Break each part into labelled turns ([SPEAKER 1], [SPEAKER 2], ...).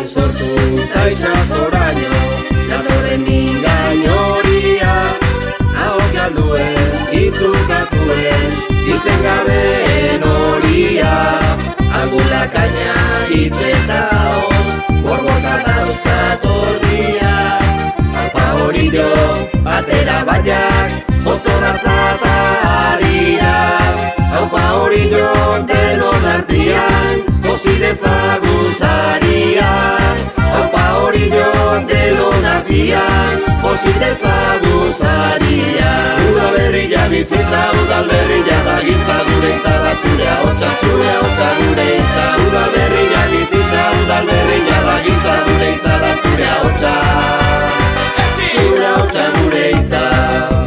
[SPEAKER 1] sortu ta itxasoraino, datorren mingainoria, ahots galduen, itzukatuen, izen gabeen horia, agulakaina itzeta hoz, borboka dauzkat ordia, alpa horillo, batera baiak, joztorratzataria, alpa horillo denon artian, josi dezaguzaria, alpa horillo denon artian, josi dezaguzaria. Udaberria bizitza, udalberria da gitza, gure itza da zure ahotsa gure itza. Udaberria bizitza, udalberria da gitza, gure itza da zure ahotsa gure itza.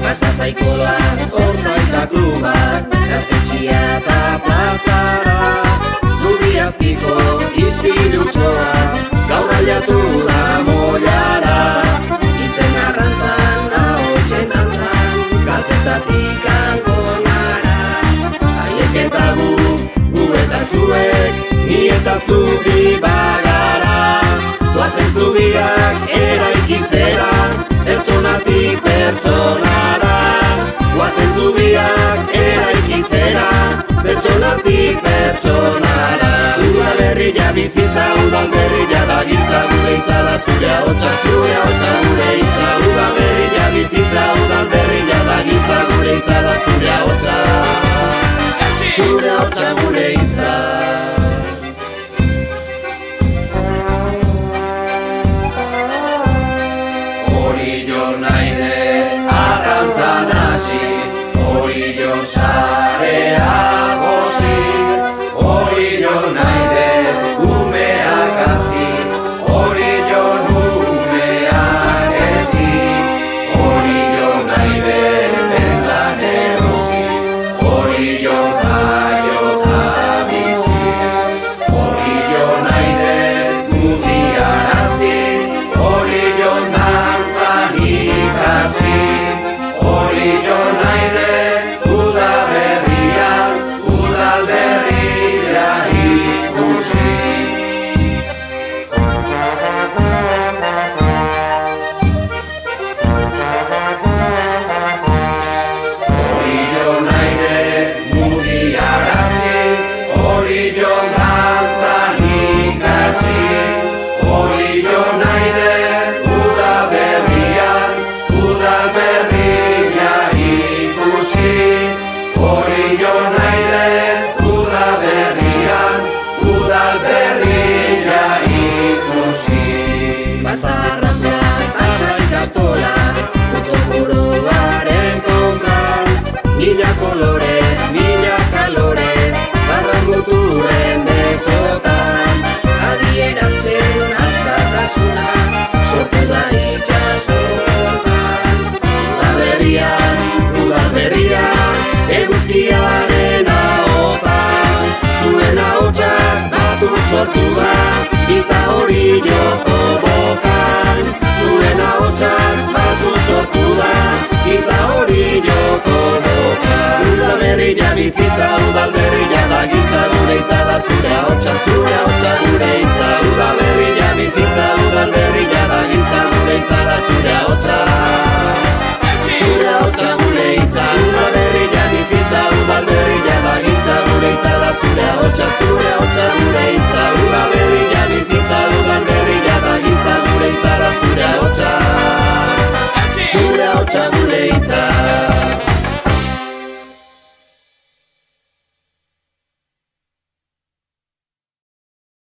[SPEAKER 1] Pasa zaikola, hortza eta klubak, gaztetxia eta plazara, Zubiazpiko ispilutxoa, gaur aliatu da moiara, itzen arrantzan, ahotsen dantzan, galtzetatik angonara, haiek eta gu eta zuek, ni eta zubi bagara, doazen zubiak eraikitzera, pertsonatik pertsonara, doazen zubiak eraikitzera, pertsonatik pertsonara. Udaberria bizitza, udalberria da gitza, gure itza da zure ahotsa gure itza. Udaberria bizitza, udalberria da gitza, gure itza da zure ahotsa gure itza. Horillo naide arrantzan hasi, horillo sarea gozi, horillo naide umeak hazi, horillo numeak ezi, horillo naide dendan erosi, horillo jaiota bizi, horillo naide mugiarazi, horillo dantzan ikasi, horillo naide udaberria ikusi. Horillo naide mugiarazi, horillo dantzan ikasi, horillo naide udaberria ikusi, horillo naide udalberria ikusi. Basarra